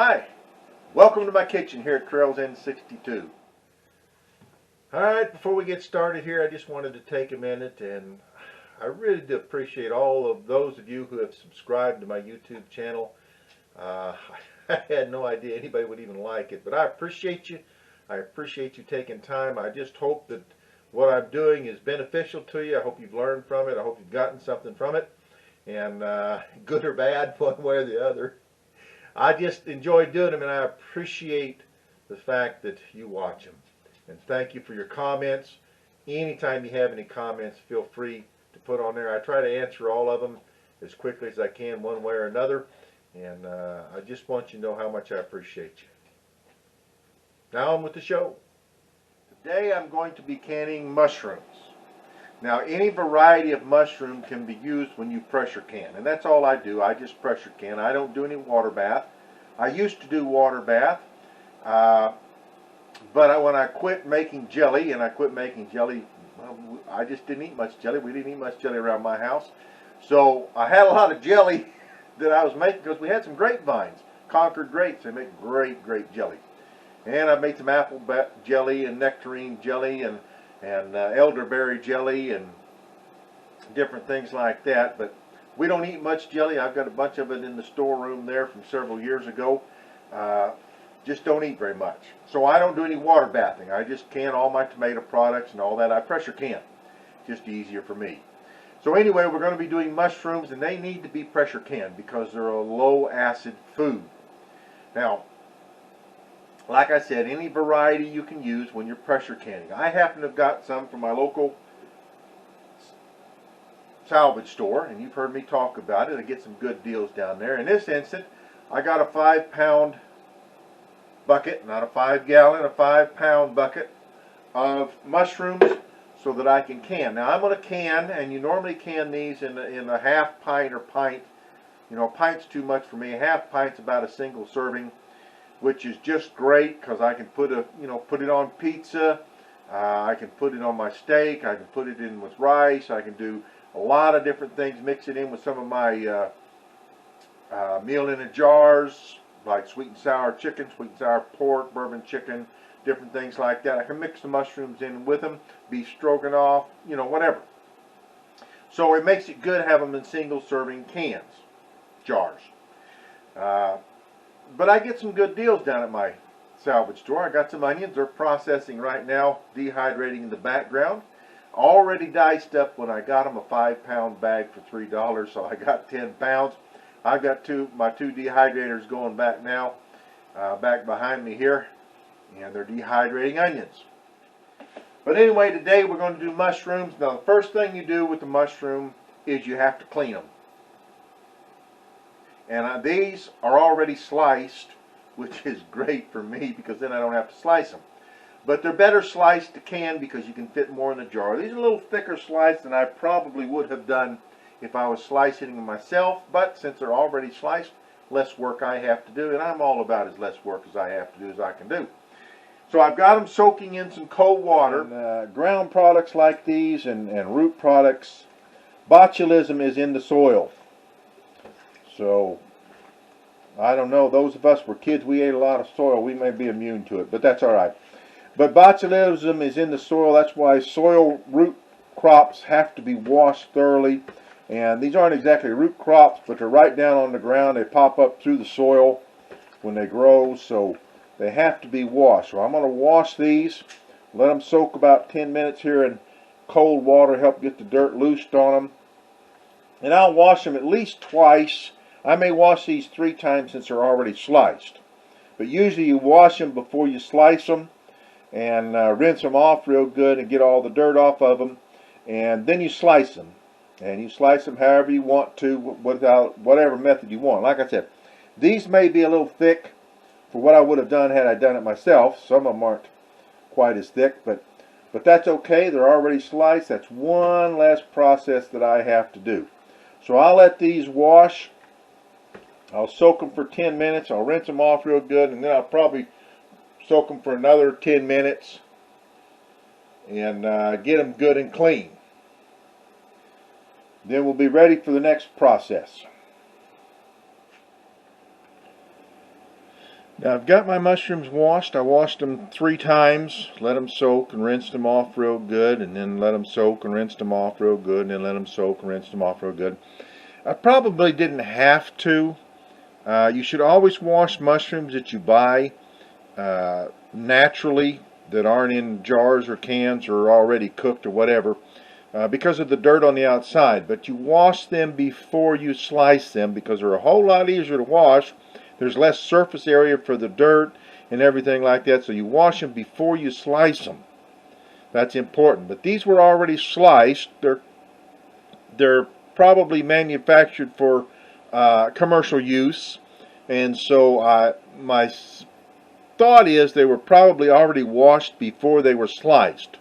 Hi, welcome to my kitchen here at Trails N62. Alright, before we get started here, I just wanted to take a minute, and I really do appreciate all of those of you who have subscribed to my YouTube channel. I had no idea anybody would even like it, but I appreciate you. I appreciate you taking time. I just hope that what I'm doing is beneficial to you. I hope you've learned from it. I hope you've gotten something from it, and good or bad, one way or the other. I just enjoy doing them, and I appreciate the fact that you watch them. And thank you for your comments. Anytime you have any comments, feel free to put on there. I try to answer all of them as quickly as I can, one way or another. And I just want you to know how much I appreciate you. Now on with the show. Today I'm going to be canning mushrooms. Now, any variety of mushroom can be used when you pressure can, and that's all I do. I just pressure can. I don't do any water bath. I used to do water bath, but when I quit making jelly, well, I just didn't eat much jelly. We didn't eat much jelly around my house. So I had a lot of jelly that I was making because we had some grapevines, Concord grapes. They make great, great jelly. And I made some apple jelly and nectarine jelly and elderberry jelly and different things like that. But we don't eat much jelly. I've got a bunch of it in the storeroom there from several years ago. Just don't eat very much. So I don't do any water bathing. I just can all my tomato products and all that. I pressure can. Just easier for me. So anyway, we're going to be doing mushrooms, and they need to be pressure canned because they're a low acid food. Now, like I said, any variety you can use when you're pressure canning. I happen to have got some from my local salvage store, and you've heard me talk about it. I get some good deals down there. In this instant, I got a 5-pound bucket, not a 5-gallon, a 5-pound bucket of mushrooms so that I can can. Now I'm going to can, and you normally can these in a half pint or pint. You know, a pint's too much for me. A half pint's about a single serving, which is just great because I can put it on pizza. I can put it on my steak. I can put it in with rice. I can do a lot of different things. Mix it in with some of my meal in a jars, like sweet and sour chicken, sweet and sour pork, bourbon chicken, different things like that. I can mix the mushrooms in with them, beef stroganoff, whatever. So it makes it good to have them in single serving cans, jars. But I get some good deals down at my salvage store. I got some onions. They're processing right now, dehydrating in the background. Already diced up when I got them, a 5-pound bag for $3, so I got 10 pounds. I've got my two dehydrators going back now, back behind me here, and they're dehydrating onions. But anyway, today we're going to do mushrooms. Now, the first thing you do with the mushroom is you have to clean them. And these are already sliced, which is great for me because then I don't have to slice them. But they're better sliced to can because you can fit more in the jar. These are a little thicker sliced than I probably would have done if I was slicing them myself. But since they're already sliced, less work I have to do. And I'm all about as less work as I have to do as I can do. So I've got them soaking in some cold water. And, ground products like these and root products, botulism is in the soil. So, I don't know, those of us were kids, we ate a lot of soil, we may be immune to it, but that's alright. But botulism is in the soil, that's why soil root crops have to be washed thoroughly. And these aren't exactly root crops, but they're right down on the ground, they pop up through the soil when they grow, so they have to be washed. So I'm going to wash these, let them soak about 10 minutes here in cold water, help get the dirt loosed on them. And I'll wash them at least twice. I may wash these 3 times since they're already sliced. But usually you wash them before you slice them and rinse them off real good and get all the dirt off of them. And then you slice them. And you slice them however you want to, without whatever method you want. Like I said, these may be a little thick for what I would have done had I done it myself. Some of them aren't quite as thick, but that's okay. They're already sliced. That's one less process that I have to do. So I'll let these wash. I'll soak them for 10 minutes. I'll rinse them off real good, and then I'll probably soak them for another 10 minutes and get them good and clean. Then we'll be ready for the next process. Now I've got my mushrooms washed. I washed them 3 times, let them soak and rinsed them off real good, and then let them soak and rinsed them off real good, and then let them soak and rinsed them off real good. I probably didn't have to. You should always wash mushrooms that you buy naturally, that aren't in jars or cans or already cooked or whatever, because of the dirt on the outside. But you wash them before you slice them because they're a whole lot easier to wash. There's less surface area for the dirt and everything like that, so you wash them before you slice them. That's important. But these were already sliced. They're probably manufactured for commercial use, and so my thought is they were probably already washed before they were sliced.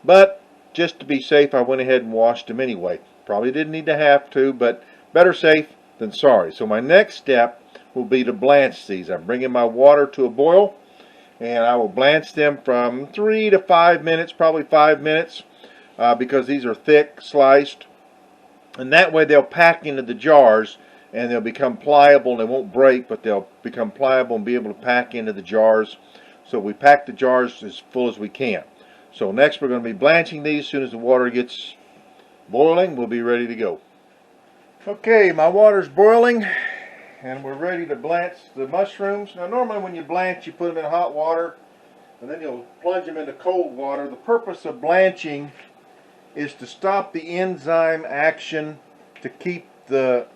But just to be safe, I went ahead and washed them anyway. Probably didn't need to have to, but better safe than sorry. So my next step will be to blanch these. I'm bringing my water to a boil, and I will blanch them from 3 to 5 minutes, probably 5 minutes, because these are thick sliced, and that way they'll pack into the jars and they'll become pliable. They won't break, but they'll become pliable and be able to pack into the jars. So we pack the jars as full as we can. So next we're going to be blanching these. As soon as the water gets boiling, we'll be ready to go. Okay, my water's boiling, and we're ready to blanch the mushrooms. Now normally when you blanch, you put them in hot water and then you'll plunge them into cold water. The purpose of blanching is to stop the enzyme action, to keep the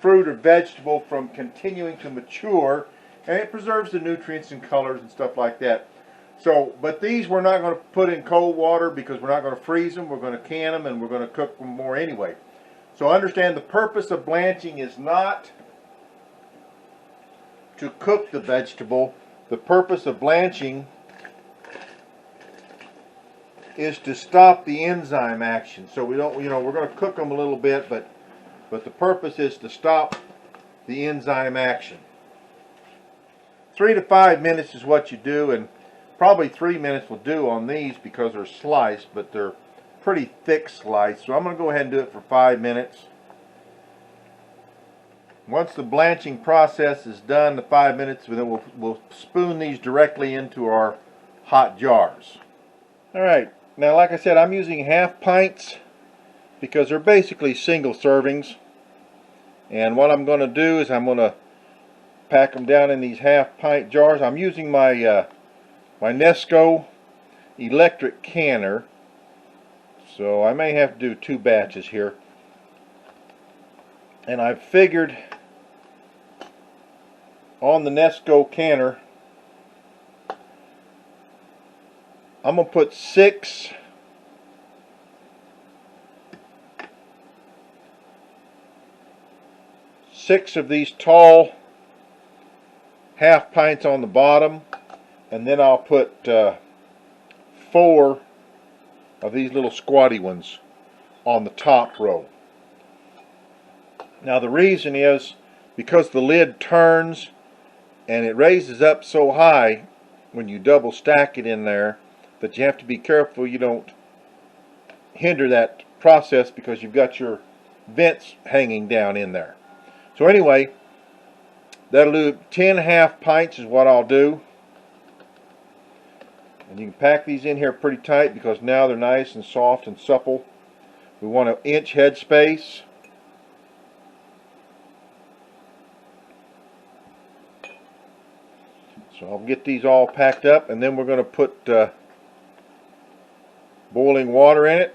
fruit or vegetable from continuing to mature, and it preserves the nutrients and colors and stuff like that. So, but these we're not going to put in cold water because we're not going to freeze them. We're going to can them and we're going to cook them more anyway. So understand the purpose of blanching is not to cook the vegetable. The purpose of blanching is to stop the enzyme action. So we don't, we're going to cook them a little bit, but the purpose is to stop the enzyme action. 3 to 5 minutes is what you do, and probably 3 minutes will do on these because they're sliced, but they're pretty thick sliced. So I'm going to go ahead and do it for 5 minutes. Once the blanching process is done, the 5 minutes, then we'll spoon these directly into our hot jars. Alright, now like I said, I'm using half pints because they're basically single servings. And what I'm going to do is I'm going to pack them down in these half pint jars. I'm using my my Nesco electric canner, so I may have to do 2 batches here. And I've figured on the Nesco canner I'm going to put 6 of these tall half pints on the bottom, and then I'll put 4 of these little squatty ones on the top row. Now the reason is because the lid turns and it raises up so high when you double stack it in there that you have to be careful you don't hinder that process because you've got your vents hanging down in there. So anyway, that'll do 10 half pints is what I'll do. And you can pack these in here pretty tight because now they're nice and soft and supple. We want an inch head space. So I'll get these all packed up, and then we're going to put boiling water in it.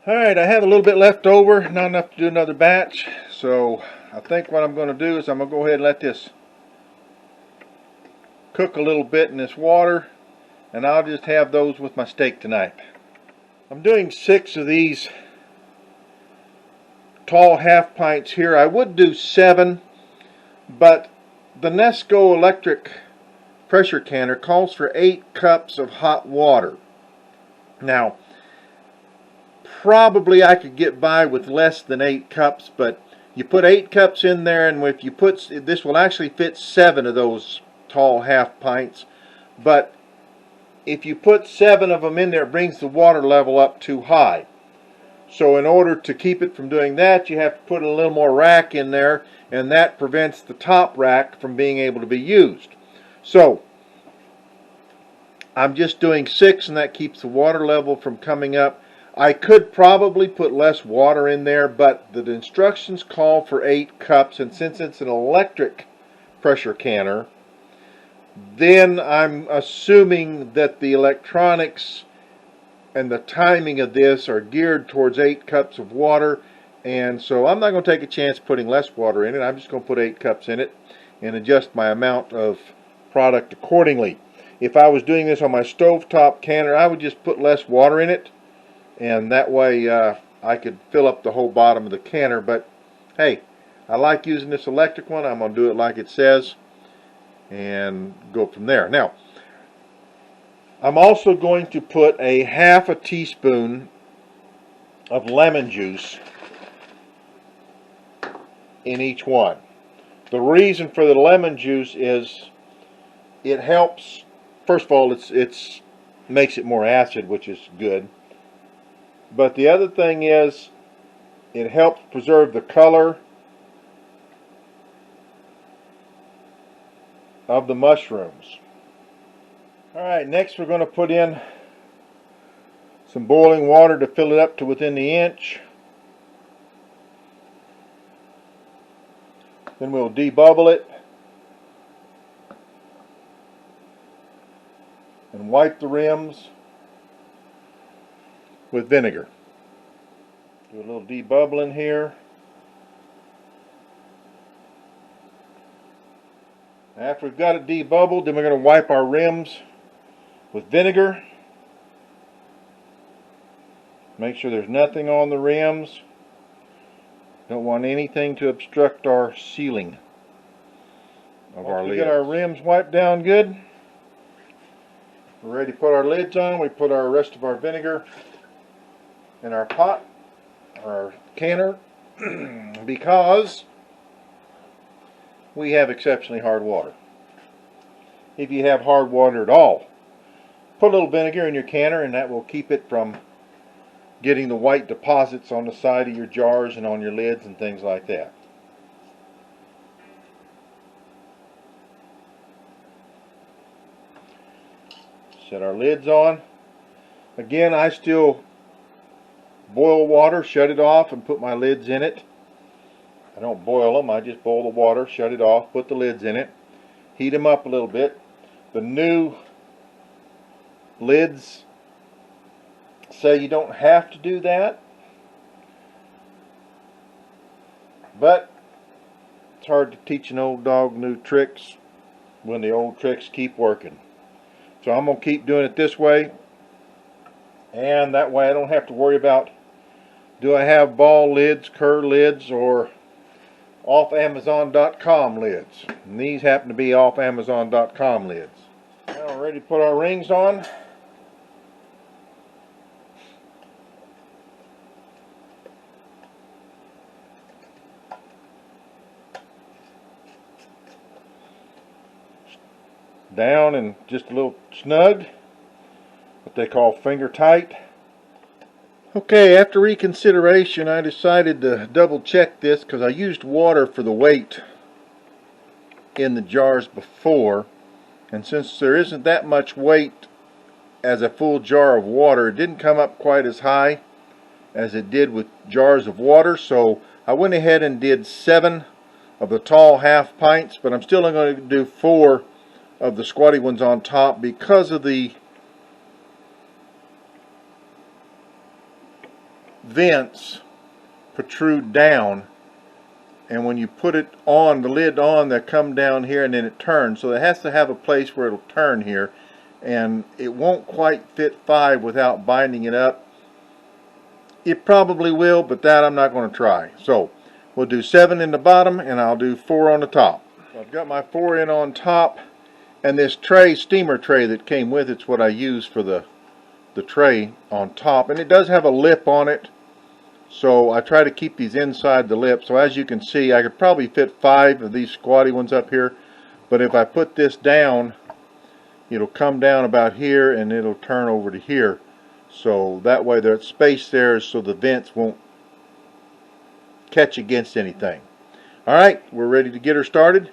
Alright, I have a little bit left over, not enough to do another batch. So I think what I'm going to do is I'm going to go ahead and let this cook a little bit in this water, and I'll just have those with my steak tonight. I'm doing 6 of these tall half pints here. I would do 7, but the Nesco electric pressure canner calls for 8 cups of hot water. Now, probably I could get by with less than 8 cups, but you put 8 cups in there, and if you put, this will actually fit 7 of those tall half pints, but if you put 7 of them in there, it brings the water level up too high. So in order to keep it from doing that, you have to put a little more rack in there, and that prevents the top rack from being able to be used. So I'm just doing 6, and that keeps the water level from coming up. I could probably put less water in there, but the instructions call for 8 cups, and since it's an electric pressure canner, then I'm assuming that the electronics and the timing of this are geared towards 8 cups of water, and so I'm not going to take a chance putting less water in it. I'm just going to put 8 cups in it and adjust my amount of product accordingly. If I was doing this on my stovetop canner, I would just put less water in it, and that way I could fill up the whole bottom of the canner. But hey, I like using this electric one. I'm going to do it like it says and go from there. Now, I'm also going to put a half a teaspoon of lemon juice in each one. The reason for the lemon juice is it helps. First of all, it's makes it more acid, which is good. But the other thing is it helps preserve the color of the mushrooms. Alright, next we're going to put in some boiling water to fill it up to within the inch. Then we'll debubble it and wipe the rims with vinegar. Do a little debubbling here. After we've got it debubbled, then we're going to wipe our rims with vinegar. Make sure there's nothing on the rims. Don't want anything to obstruct our sealing of our lids. We get our rims wiped down good. We're ready to put our lids on. We put our rest of our vinegar in our pot, our canner, because we have exceptionally hard water. If you have hard water at all, put a little vinegar in your canner, and that will keep it from getting the white deposits on the side of your jars and on your lids and things like that. Set our lids on. Again, I still boil water, shut it off, and put my lids in it. I don't boil them, I just boil the water, shut it off, put the lids in it, heat them up a little bit. The new lids say you don't have to do that, but it's hard to teach an old dog new tricks when the old tricks keep working. So I'm going to keep doing it this way, and that way I don't have to worry about, do I have ball lids, Kerr lids, or off Amazon.com lids. And these happen to be off Amazon.com lids. Now we're ready to put our rings on. Down and just a little snug, what they call finger tight. Okay, after reconsideration, I decided to double check this because I used water for the weight in the jars before, and since there isn't that much weight as a full jar of water, it didn't come up quite as high as it did with jars of water. So I went ahead and did 7 of the tall half pints, but I'm still going to do 4 of the squatty ones on top because of the vents protrude down, and when you put it on, the lid on, they come down here and then it turns. So it has to have a place where it'll turn here, and it won't quite fit 5 without binding it up. It probably will, but that I'm not going to try. So we'll do 7 in the bottom and I'll do 4 on the top. So I've got my 4 in on top. And this tray, steamer tray that came with it's what I use for the tray on top. And it does have a lip on it, so I try to keep these inside the lip. So as you can see, I could probably fit 5 of these squatty ones up here. But if I put this down, it'll come down about here and it'll turn over to here. So that way there's space there so the vents won't catch against anything. Alright, we're ready to get her started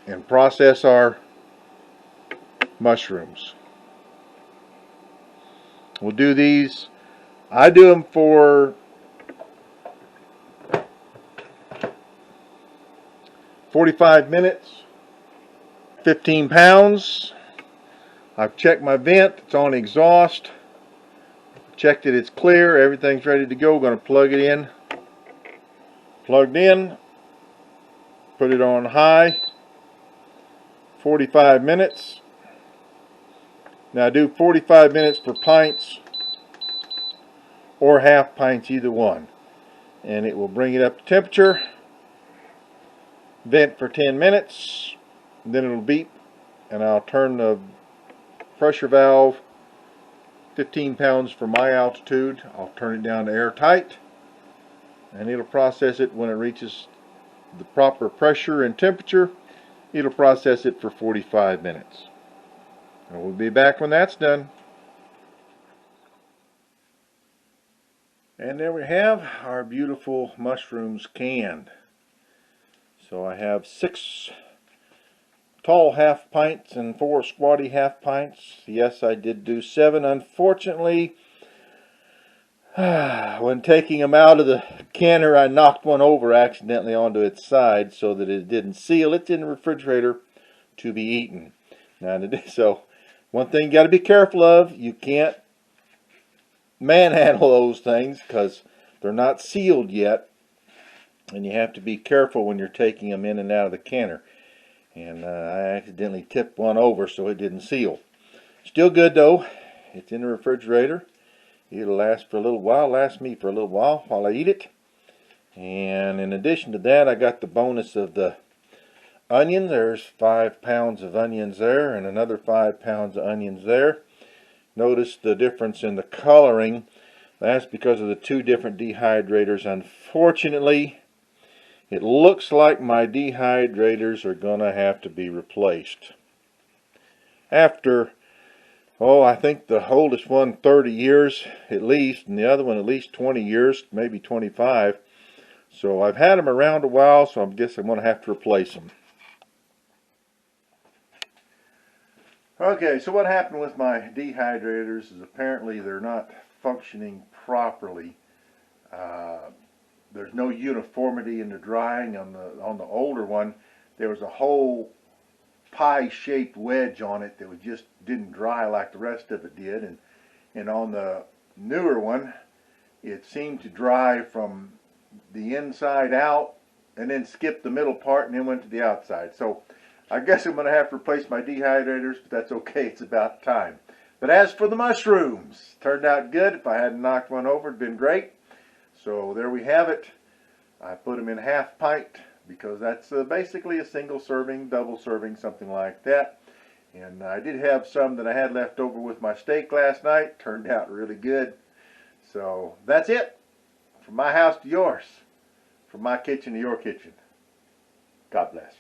and process our mushrooms. We'll do these. I do them for 45 minutes, 15 pounds. I've checked my vent, it's on exhaust. Checked it, it's clear, everything's ready to go. Going to plug it in. Plugged in. Put it on high. 45 minutes. Now I do 45 minutes for pints or half pints, either one. And it will bring it up to temperature. Vent for 10 minutes. Then it'll beep and I'll turn the pressure valve 15 pounds for my altitude. I'll turn it down to airtight and it'll process it when it reaches the proper pressure and temperature. It'll process it for 45 minutes. And we'll be back when that's done. And there we have our beautiful mushrooms canned. So I have 6 tall half pints and 4 squatty half pints. Yes, I did do 7. Unfortunately, when taking them out of the canner, I knocked one over accidentally onto its side so that it didn't seal. It's in the refrigerator to be eaten. Now, so one thing you got to be careful of, you can't manhandle those things because they're not sealed yet. And you have to be careful when you're taking them in and out of the canner. And I accidentally tipped one over so it didn't seal. Still good though. It's in the refrigerator. It'll last for a little while. Last me for a little while I eat it. And in addition to that, I got the bonus of the onion. There's 5 pounds of onions there and another 5 pounds of onions there. Notice the difference in the coloring. That's because of the 2 different dehydrators. Unfortunately, it looks like my dehydrators are going to have to be replaced. After, I think the oldest one 30 years at least, and the other one at least 20 years, maybe 25. So I've had them around a while, so I guess I'm going to have to replace them. Okay, so what happened with my dehydrators is apparently they're not functioning properly. There's no uniformity in the drying. On the older one, there was a whole pie-shaped wedge on it that just didn't dry like the rest of it did, and on the newer one, it seemed to dry from the inside out and then skipped the middle part and then went to the outside. So I guess I'm going to have to replace my dehydrators, but that's okay. It's about time. But as for the mushrooms, turned out good. If I hadn't knocked one over, it'd been great. So there we have it. I put them in half pint because that's basically a single serving, double serving, something like that. And I did have some that I had left over with my steak last night. Turned out really good. So that's it. From my house to yours. From my kitchen to your kitchen. God bless.